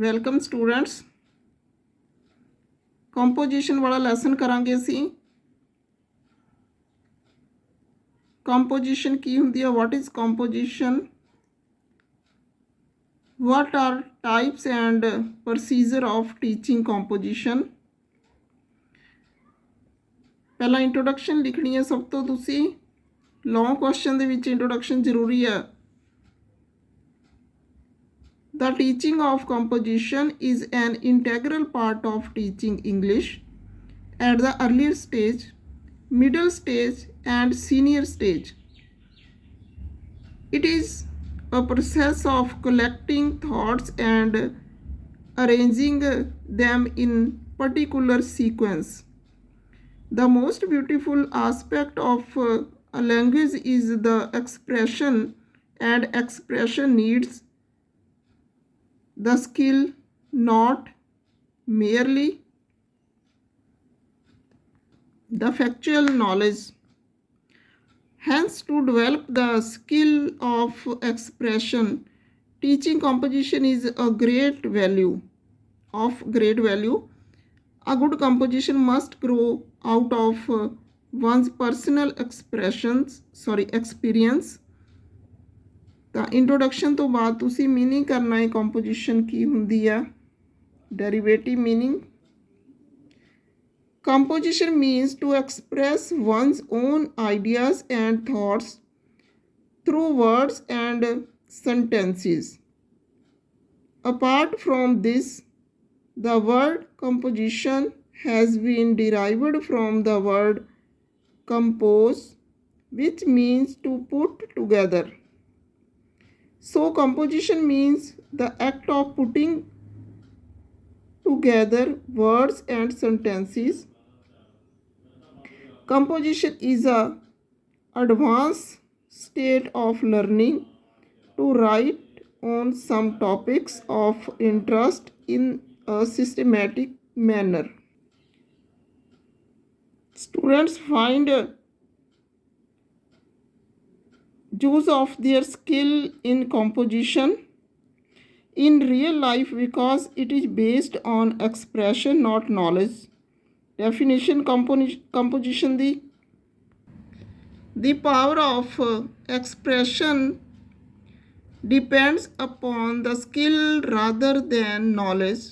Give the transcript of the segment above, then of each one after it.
Welcome students. Composition वाला lesson करांगे असी। कंपोजिशन की हुंदी है, what is composition, what are types and procedure of teaching composition. पहला इंट्रोडक्शन लिखनी है सब तो तुसी। लॉन्ग क्वेश्चन दे विच इंट्रोडक्शन जरूरी है। The teaching of composition is an integral part of teaching English at the earlier stage, middle stage, and senior stage. It is a process of collecting thoughts and arranging them in particular sequence. The most beautiful aspect of a language is the expression, and expression needs the skill, not merely the factual knowledge. Hence, to develop the skill of expression, teaching composition is a great value. A good composition must grow out of one's personal experience. ਤਾਂ introduction ਤੋਂ ਬਾਅਦ ਤੁਸੀਂ meaning ਕਰਨਾ ਹੈ composition ਕੀ ਹੁੰਦੀ ਆ। Derivative meaning. Composition means to express one's own ideas and thoughts through words and sentences. Apart from this, the word composition has been derived from the word compose, which means to put together. So composition means the act of putting together words and sentences. Composition is an advanced state of learning to write on some topics of interest in a systematic manner. Students find use of their skill in composition in real life because it is based on expression, not knowledge. Definition composition the power of expression depends upon the skill rather than knowledge.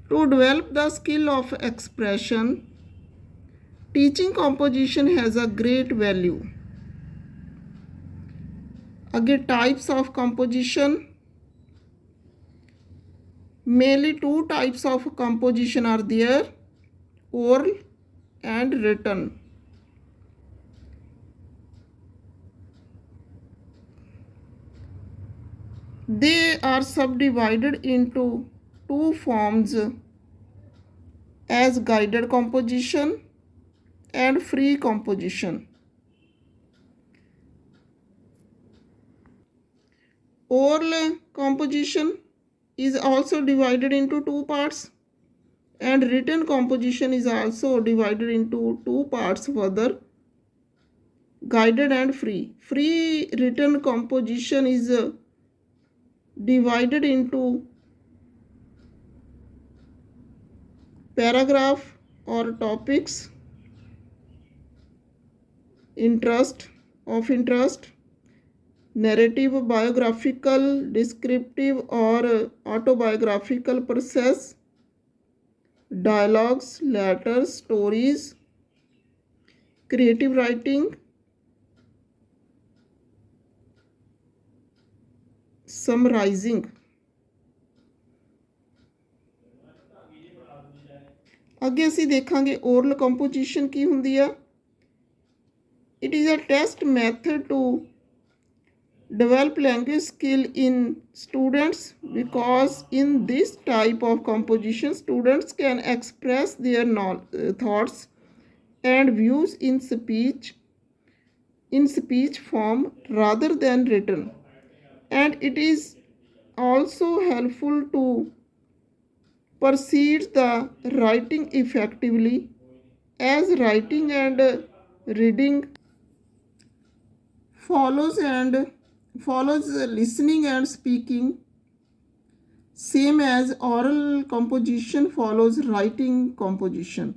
To develop the skill of expression, teaching composition has a great value. Again, types of composition. Mainly two types of composition are there, oral and written. They are subdivided into two forms as guided composition and free composition. Oral composition is also divided into two parts, and written composition is also divided into two parts further, guided and free. Free written composition is divided into paragraph or topics of interest, narrative, biographical, descriptive or autobiographical process, dialogues, letters, stories, creative writing, summarizing. ਅੱਗੇ ਅਸੀਂ ਦੇਖਾਂਗੇ oral composition ਕੀ ਹੁੰਦੀ ਆ। It is a test method to develop language skill in students because in this type of composition students can express their thoughts and views in speech form rather than written, and it is also helpful to proceed the writing effectively, as writing and reading follows listening and speaking. same as oral composition follows writing composition.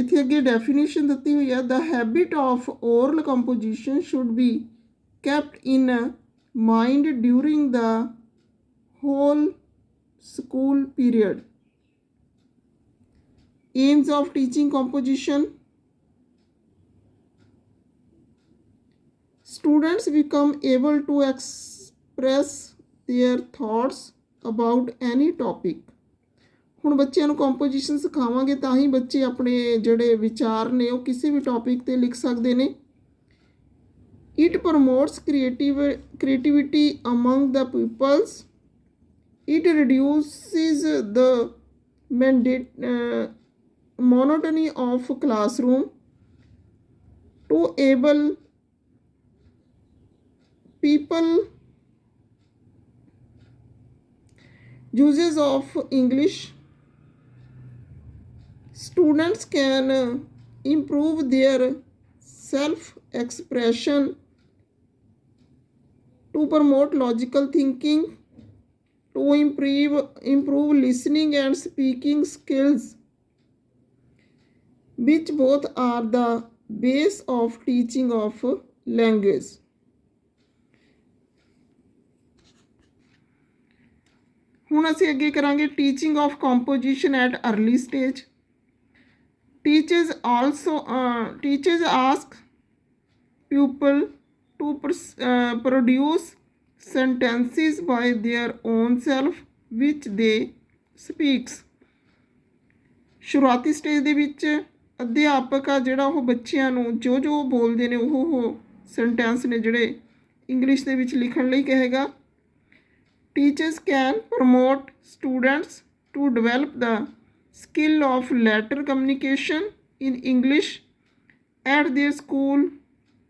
इथे अगे definition दी हुई है, the habit of oral composition should be kept in mind during the whole school period. Aims of teaching composition: students become able to express their thoughts about any topic. ਹੁਣ ਬੱਚਿਆਂ ਨੂੰ composition ਸਿਖਾਵਾਂਗੇ ਤਾਂ ਹੀ ਬੱਚੇ ਆਪਣੇ ਜਿਹੜੇ ਵਿਚਾਰ ਨੇ ਉਹ ਕਿਸੇ ਵੀ ਟੌਪਿਕ ਤੇ ਲਿਖ ਸਕਦੇ ਨੇ. It promotes creativity among the pupils. It reduces the monotony of classroom to able people uses of English. Students can improve their self-expression to promote logical thinking, to improve listening and speaking skills, which both are the base of teaching of language. ਹੁਣ ਅਸੀਂ ਅੱਗੇ ਕਰਾਂਗੇ teaching of composition at early stage. Teachers ask pupil to produce sentences by their own self which they speaks. ਸ਼ੁਰੂਆਤੀ stage ਦੇ ਵਿੱਚ ਅਧਿਆਪਕ ਆ ਜਿਹੜਾ ਉਹ ਬੱਚਿਆਂ ਨੂੰ ਜੋ ਜੋ ਬੋਲਦੇ ਨੇ ਉਹ ਸੈਂਟੈਂਸ ਨੇ ਜਿਹੜੇ ਇੰਗਲਿਸ਼ ਦੇ ਵਿੱਚ ਲਿਖਣ ਲਈ ਕਹੇਗਾ. Teachers can promote students to develop the skill of letter communication in English at their school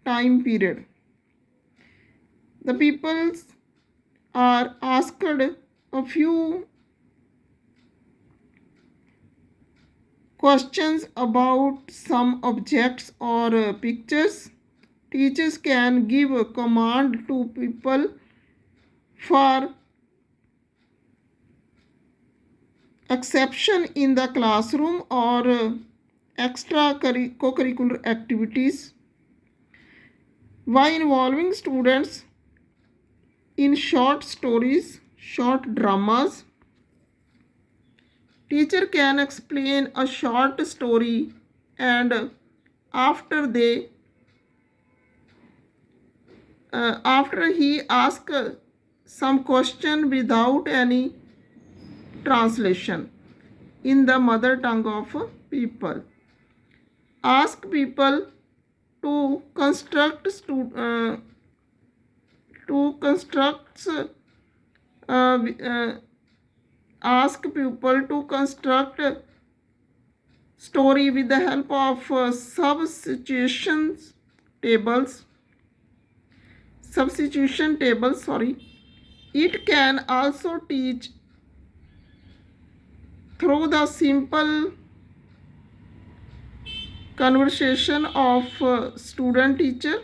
time period. The pupils are asked a few questions about some objects or pictures. Teachers can give a command to people for exception in the classroom or extra co-curricular activities. By involving students in short stories, short dramas, teacher can explain a short story and after he asks some question without any translation in the mother tongue of people. Ask people to construct ask people to construct story with the help of substitution tables. It can also teach through the simple conversation of student teacher.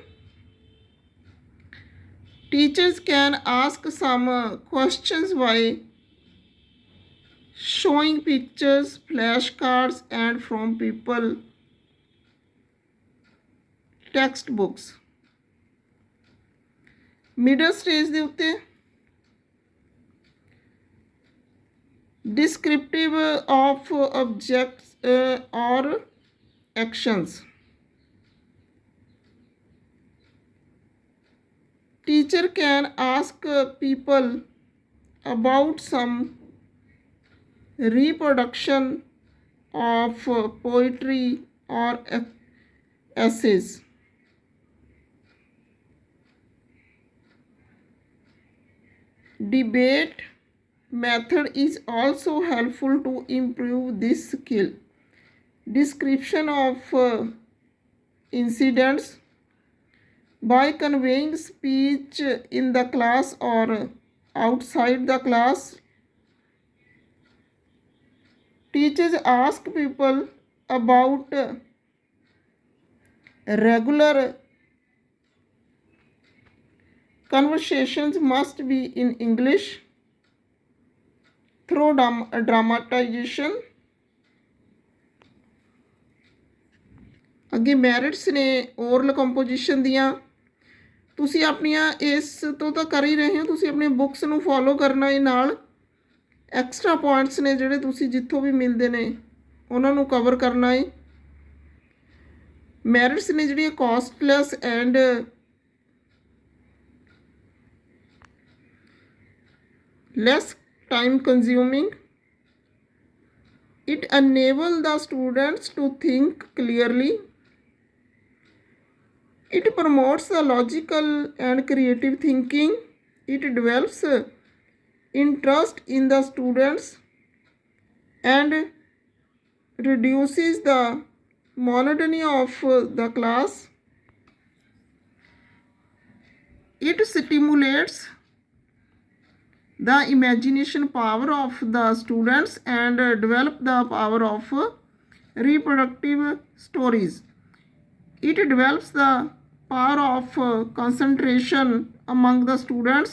Teachers can ask some questions by showing pictures, flashcards and from people textbooks. Middle stage ਦੇ ਉੱਤੇ descriptive of objects or actions. Teacher can ask people about some reproduction of poetry or essays. Debate method is also helpful to improve this skill. Description of incidents by conveying speech in the class or outside the class. Teachers ask people about regular Conversations must be in English through dramatization. ਅੱਗੇ merits ਨੇ oral composition ਦੀਆਂ। ਤੁਸੀਂ ਆਪਣੀਆਂ ਇਸ ਤੋਂ ਤਾਂ ਕਰ ਹੀ ਰਹੇ ਹੋ, ਤੁਸੀਂ ਆਪਣੀ ਬੁੱਕਸ ਨੂੰ ਫੋਲੋ ਕਰਨਾ ਹੈ, ਨਾਲ ਐਕਸਟਰਾ ਪੁਆਇੰਟਸ ਨੇ ਜਿਹੜੇ ਤੁਸੀਂ ਜਿੱਥੋਂ ਵੀ ਮਿਲਦੇ ਨੇ ਉਹਨਾਂ ਨੂੰ ਕਵਰ ਕਰਨਾ ਹੈ। ਮੈਰਿਟਸ ਨੇ ਜਿਹੜੀਆਂ costless and less time consuming. It enables the students to think clearly. It promotes the logical and creative thinking. It develops interest in the students and reduces the monotony of the class. It stimulates the imagination power of the students and develop the power of reproductive stories. It develops the power of concentration among the students.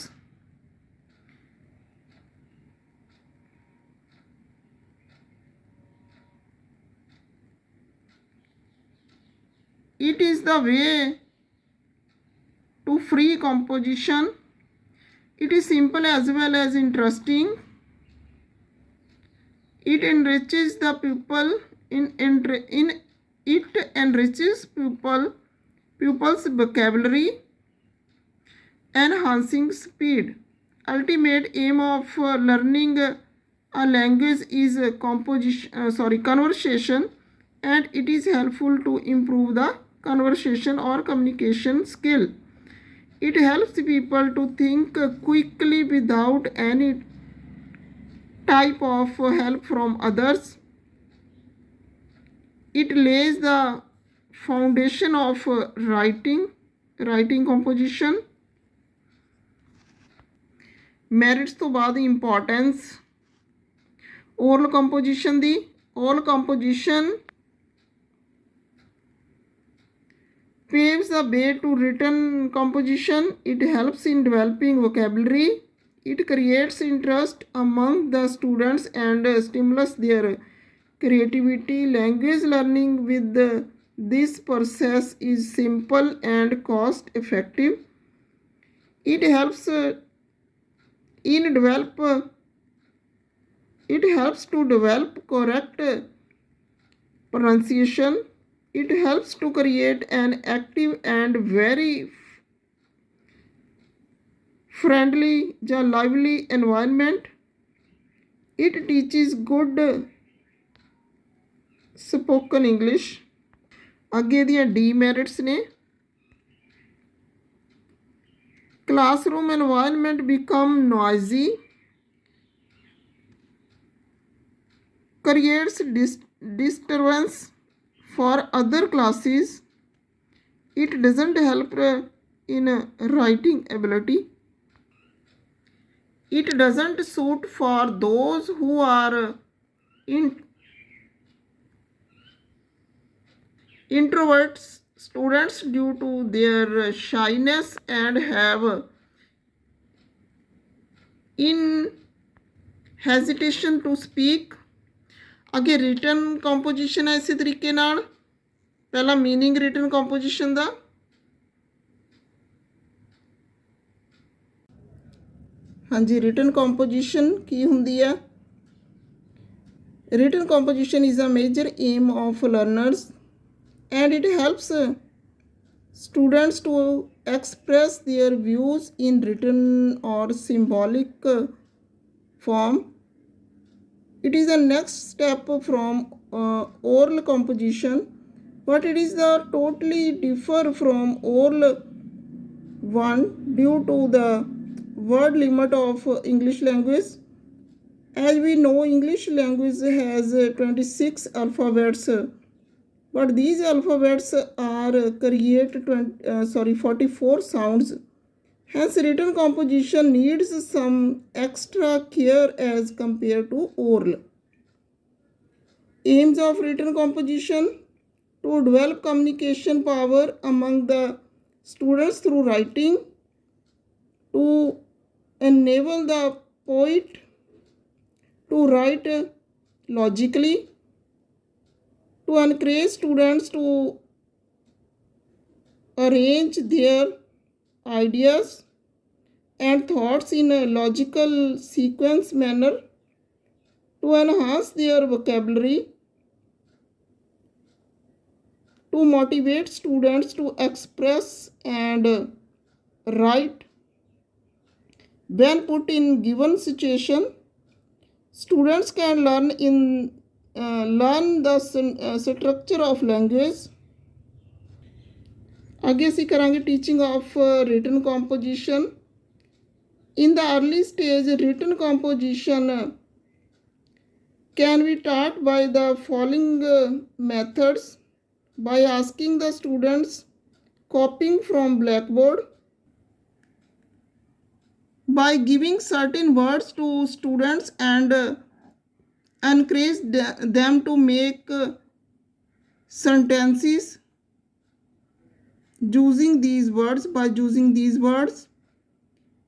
It is the way to free composition. It is simple as well as interesting. It enriches the pupil it enriches pupils vocabulary, enhancing speed. Ultimate aim of learning a language is conversation, and it is helpful to improve the conversation or communication skill. It helps people to think quickly without any type of help from others. It lays the foundation of writing composition. Merits ਤੋਂ ਬਾਅਦ importance oral composition the. oral composition paves the way to written composition. It helps in developing vocabulary. It creates interest among the students and stimulates their creativity. Language learning with this process is simple and cost effective. It helps to develop correct pronunciation. It helps to create an active and very friendly or lively environment. It teaches good spoken English. ਅੱਗੇ ਦੀਆਂ demerits ਨੇ classroom environment become noisy, creates disturbance for other classes. It doesn't help in writing ability. It doesn't suit for those who are introverts students due to their shyness and have in hesitation to speak. ਅੱਗੇ written composition ਹੈ ਇਸੇ ਤਰੀਕੇ ਨਾਲ। ਪਹਿਲਾ meaning written composition ਦਾ। ਹਾਂਜੀ written composition ਕੀ ਹੁੰਦੀ ਹੈ? written composition is a major aim of learners and it helps students to express their views in written or symbolic form. It is the next step from oral composition, but it is the totally differ from oral one due to the word limit of English language. As we know, English language has 26 alphabets, but these alphabets are create 44 sounds. Hence, written composition needs some extra care as compared to oral. Aims of written composition: to develop communication power among the students through writing, to enable the poet to write logically, to encourage students to arrange their ideas and thoughts in a logical sequence manner, to enhance their vocabulary, to motivate students to express and write. When put in given situation, students can learn the structure of language. आगे ਅਸੀਂ ਕਰਾਂਗੇ teaching of written composition. In the early stage, written composition can be taught by the following methods: by asking the students copying from blackboard, by giving certain words to students and encourage them to make sentences using these words,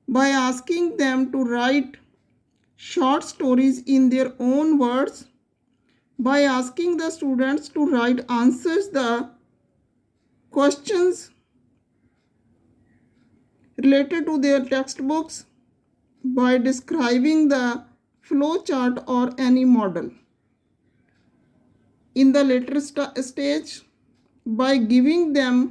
by asking them to write short stories in their own words, by asking the students to write answers the questions related to their textbooks, by describing the flow chart or any model. In the later stage, by giving them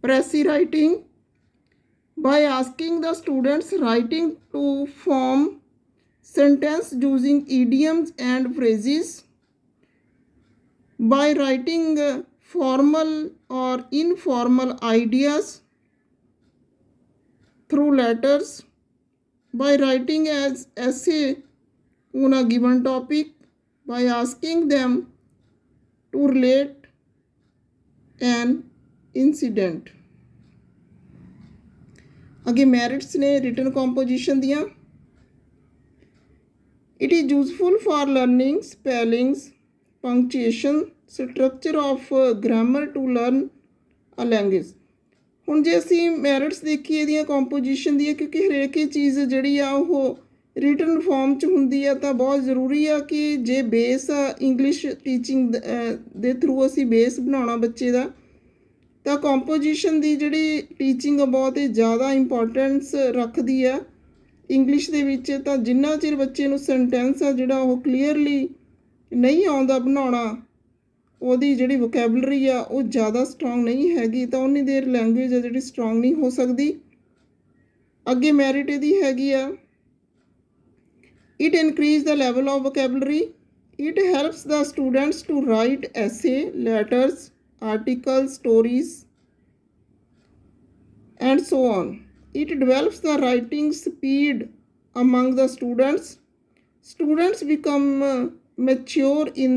Pressy writing, by asking the students writing to form sentence using idioms and phrases, by writing formal or informal ideas through letters, by writing as essay on a given topic, by asking them to relate an incident. आगे merits ने written composition दिया. It is useful for learning spellings, punctuation, structure of grammar to learn a language. ਹੁਣ ਜੇ ਅਸੀਂ merits ਦੇਖੀਏ ਇਹਦੀਆਂ composition ਦੀਆਂ, ਕਿਉਂਕਿ ਹਰੇਕ ਹੀ ਚੀਜ਼ ਜਿਹੜੀ ਆ ਉਹ ਰਿਟਨ ਫਾਰਮ 'ਚ ਹੁੰਦੀ ਆ, ਤਾਂ ਬਹੁਤ ਜ਼ਰੂਰੀ ਆ ਕਿ ਜੇ ਬੇਸ ਆ ਇੰਗਲਿਸ਼ ਟੀਚਿੰਗ ਦੇ ਥਰੂ ਅਸੀਂ ਬੇਸ ਬਣਾਉਣਾ ਬੱਚੇ ਦਾ, ਤਾਂ ਕੰਪੋਜੀਸ਼ਨ ਦੀ ਜਿਹੜੀ ਟੀਚਿੰਗ ਬਹੁਤ ਹੀ ਜ਼ਿਆਦਾ ਇੰਪੋਰਟੈਂਸ ਰੱਖਦੀ ਆ ਇੰਗਲਿਸ਼ ਦੇ ਵਿੱਚ। ਤਾਂ ਜਿੰਨਾ ਚਿਰ ਬੱਚੇ ਨੂੰ ਸੈਂਟੈਂਸ ਆ ਜਿਹੜਾ ਉਹ ਕਲੀਅਰਲੀ ਨਹੀਂ ਆਉਂਦਾ ਬਣਾਉਣਾ, ਉਹਦੀ ਜਿਹੜੀ ਵੋਕੈਬਲਰੀ ਆ ਉਹ ਜ਼ਿਆਦਾ ਸਟਰੋਂਗ ਨਹੀਂ ਹੈਗੀ, ਤਾਂ ਉਨੀ ਦੇਰ ਲੈਂਗੁਏਜ ਆ ਜਿਹੜੀ ਸਟਰੋਂਗ ਨਹੀਂ ਹੋ ਸਕਦੀ। ਅੱਗੇ ਮੈਰਿਟ ਇਹਦੀ ਹੈਗੀ ਆ, it increase the level of vocabulary, it helps the students to write essay, letters, articles, stories, and so on. It develops the writing speed among the students. Students become mature in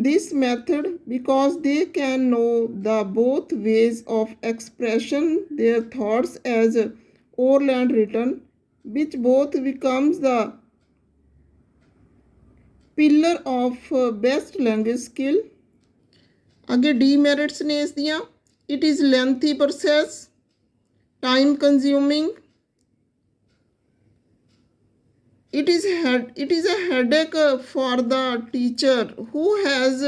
this method because they can know the both ways of expression their thoughts as oral and written, which both becomes the pillar of best language skill. आगे demerits ने इस दिया, it is lengthy process, time consuming, it is a headache for the teacher who has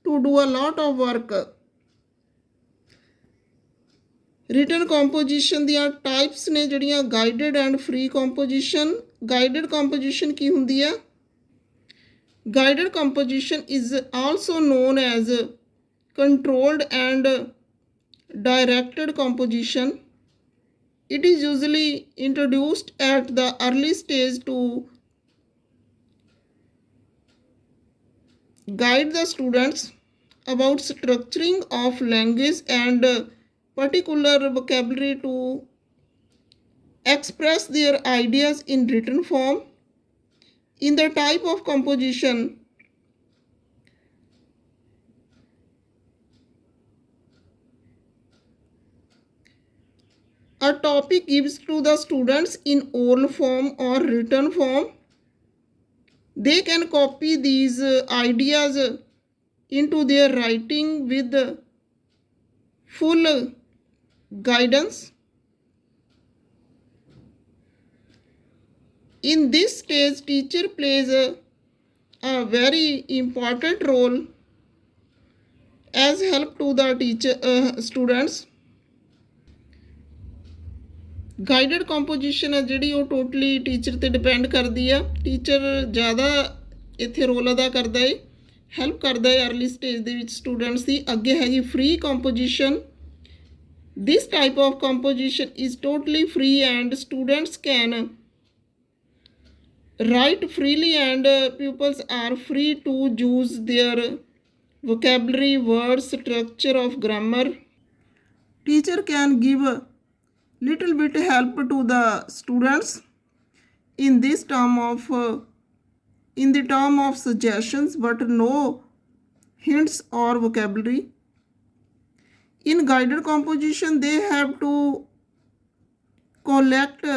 to do a lot of work. written composition ਦੀਆਂ types ਨੇ ਜਿਹੜੀਆਂ guided and free composition. guided composition ਕੀ ਹੁੰਦੀ ਆ? Guided composition is also known as controlled and directed composition. It is usually introduced at the early stage to guide the students about structuring of language and particular vocabulary to express their ideas in written form. In the type of composition, a topic gives to the students in oral form or written form. They can copy these ideas into their writing with full guidance. In this stage, teacher plays a very important role as help to the students. Guided composition ਹੈ ਜਿਹੜੀ ਉਹ totally teacher 'ਤੇ depend ਕਰਦੀ ਆ। Teacher ਜ਼ਿਆਦਾ ਇੱਥੇ role ਅਦਾ ਕਰਦਾ ਹੈ, ਹੈਲਪ ਕਰਦਾ ਹੈ ਅਰਲੀ ਸਟੇਜ ਦੇ ਵਿੱਚ ਸਟੂਡੈਂਟਸ ਦੀ। ਅੱਗੇ ਹੈਗੀ free composition. This type of composition is totally free and students can write freely and pupils are free to use their vocabulary, words, structure of grammar. Teacher can give a little bit help to the students in this term of in the term of suggestions, but no hints or vocabulary. In guided composition, they have to collect,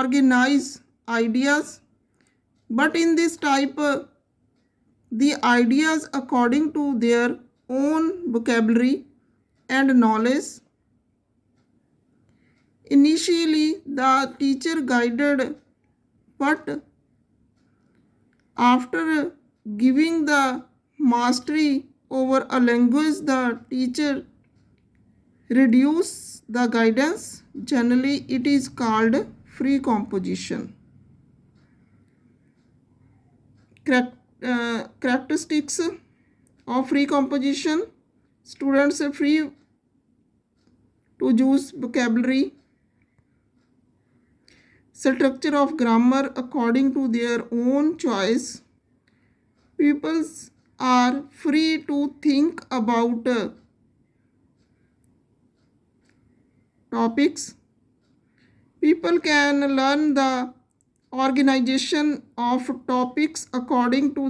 organize ideas. But in this type, the ideas according to their own vocabulary and knowledge. Initially, the teacher guided, but after giving the mastery over a language, the teacher reduce the guidance. Generally, it is called free composition. Characteristics of free composition: students are free to use vocabulary, structure of grammar according to their own choice, pupils are free to think about topics, people can learn the organization of topics according to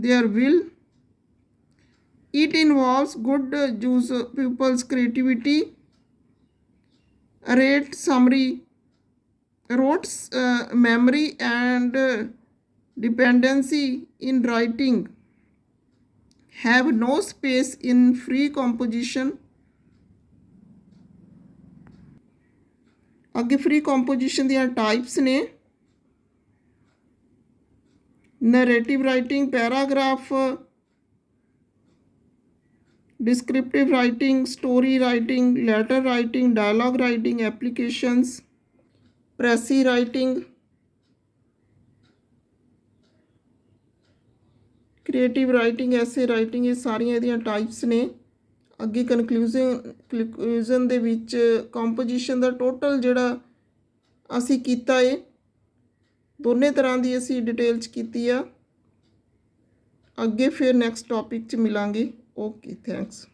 their will. It involves good use pupils' creativity, memory and dependency in writing have no space in free composition. ਅੱਗੇ free composition ਦੀਆਂ types ਨੇ: narrative writing, paragraph, descriptive writing, story writing, letter writing, dialogue writing, applications, pressy writing, creative writing, essay writing। ਇਹ ਸਾਰੀਆਂ ਇਹਦੀਆਂ types ਨੇ। ਅੱਗੇ ਕਨਕਲੂਜ਼ਨ ਦੇ ਵਿੱਚ ਕੰਪੋਜੀਸ਼ਨ ਦਾ ਟੋਟਲ ਜਿਹੜਾ ਅਸੀਂ ਕੀਤਾ ਏ, ਦੋਨੇ ਤਰ੍ਹਾਂ ਦੀ ਅਸੀਂ ਡਿਟੇਲ 'ਚ ਕੀਤੀ ਆ। ਅੱਗੇ ਫਿਰ ਨੈਕਸਟ ਟੌਪਿਕ 'ਚ ਮਿਲਾਂਗੇ। Okay, thanks.